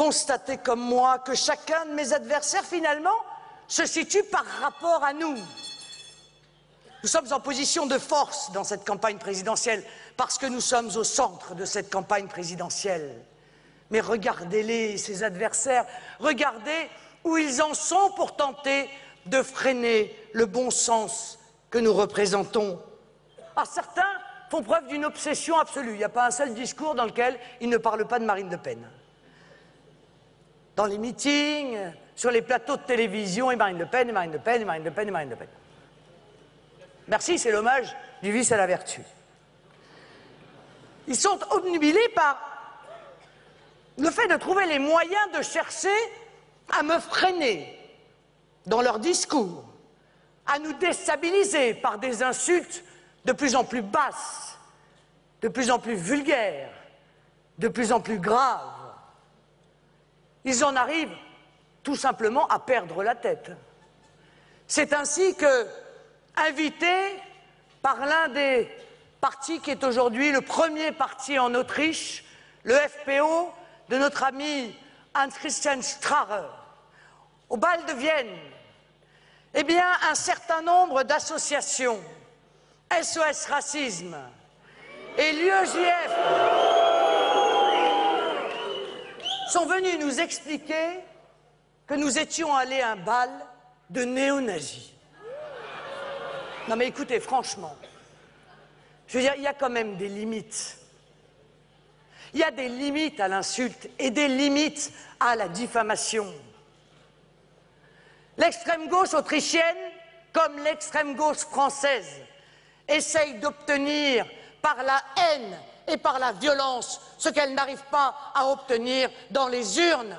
constatez comme moi que chacun de mes adversaires, finalement, se situe par rapport à nous. Nous sommes en position de force dans cette campagne présidentielle parce que nous sommes au centre de cette campagne présidentielle. Mais regardez-les, ces adversaires, regardez où ils en sont pour tenter de freiner le bon sens que nous représentons. Ah, certains font preuve d'une obsession absolue. Il n'y a pas un seul discours dans lequel ils ne parlent pas de Marine Le Pen. Dans les meetings, sur les plateaux de télévision, et Marine Le Pen, et Marine Le Pen, et Marine Le Pen, et Marine Le Pen. Merci, c'est l'hommage du vice à la vertu. Ils sont obnubilés par le fait de trouver les moyens de chercher à me freiner dans leur discours, à nous déstabiliser par des insultes de plus en plus basses, de plus en plus vulgaires, de plus en plus graves. Ils en arrivent tout simplement à perdre la tête. C'est ainsi que, invité par l'un des partis qui est aujourd'hui le premier parti en Autriche, le FPO, de notre ami Hans-Christian Strache, au bal de Vienne, eh bien, un certain nombre d'associations, SOS Racisme et l'UEJF, sont venus nous expliquer que nous étions allés à un bal de néo-nazis. Non mais écoutez, franchement, je veux dire, il y a quand même des limites. Il y a des limites à l'insulte et des limites à la diffamation. L'extrême gauche autrichienne, comme l'extrême gauche française, essaye d'obtenir par la haine et par la violence ce qu'elle n'arrive pas à obtenir dans les urnes.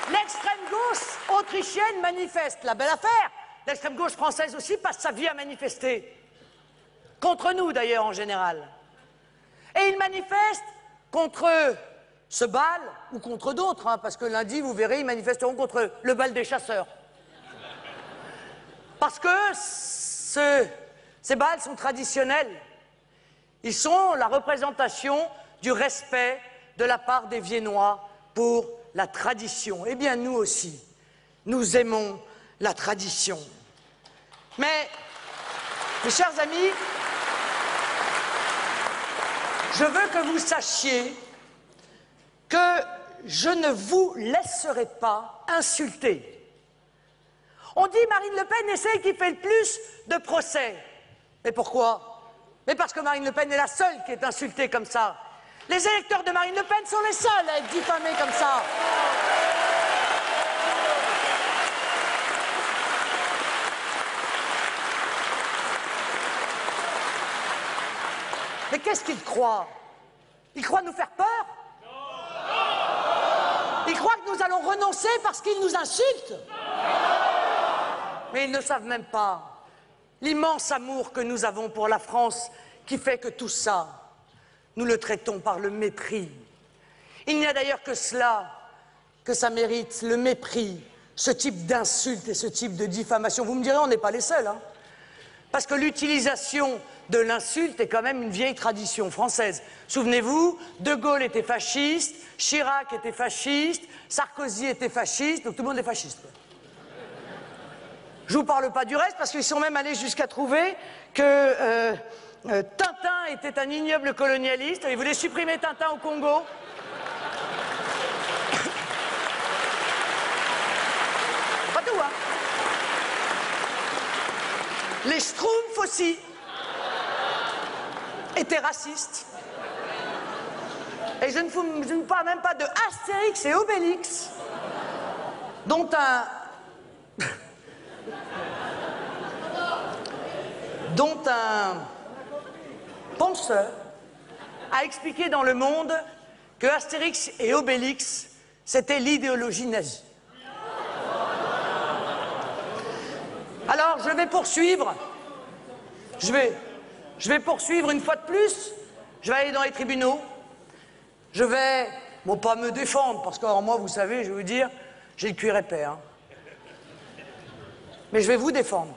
L'extrême gauche autrichienne manifeste, la belle affaire. L'extrême gauche française aussi passe sa vie à manifester. Contre nous d'ailleurs en général. Et ils manifestent contre ce bal ou contre d'autres, hein, parce que lundi, vous verrez, ils manifesteront contre le bal des chasseurs. Parce que ces bals sont traditionnels. Ils sont la représentation du respect de la part des Viennois pour la tradition. Eh bien, nous aussi, nous aimons la tradition. Mais, mes chers amis, je veux que vous sachiez que je ne vous laisserai pas insulter. On dit Marine Le Pen est celle qui fait le plus de procès. Mais pourquoi? Mais parce que Marine Le Pen est la seule qui est insultée comme ça. Les électeurs de Marine Le Pen sont les seuls à être diffamés comme ça. Mais qu'est-ce qu'ils croient? Ils croient nous faire peur? Ils croient que nous allons renoncer parce qu'ils nous insultent? Mais ils ne savent même pas l'immense amour que nous avons pour la France qui fait que tout ça, nous le traitons par le mépris. Il n'y a d'ailleurs que cela que ça mérite, le mépris, ce type d'insulte et ce type de diffamation. Vous me direz, on n'est pas les seuls, hein, parce que l'utilisation de l'insulte est quand même une vieille tradition française. Souvenez-vous, De Gaulle était fasciste, Chirac était fasciste, Sarkozy était fasciste, donc tout le monde est fasciste. Je ne vous parle pas du reste, parce qu'ils sont même allés jusqu'à trouver que Tintin était un ignoble colonialiste. Ils voulaient supprimer Tintin au Congo. Pas tout, hein. Les Schtroumpfs aussi étaient racistes. Et je ne vous parle même pas de Astérix et Obélix, dont un penseur a expliqué dans Le Monde que Astérix et Obélix, c'était l'idéologie nazie. Alors, je vais poursuivre. Je vais poursuivre une fois de plus. Je vais aller dans les tribunaux. Je vais, bon, pas me défendre, parce que alors, moi, vous savez, je vais vous dire, j'ai le cuir épais, hein. Mais je vais vous défendre.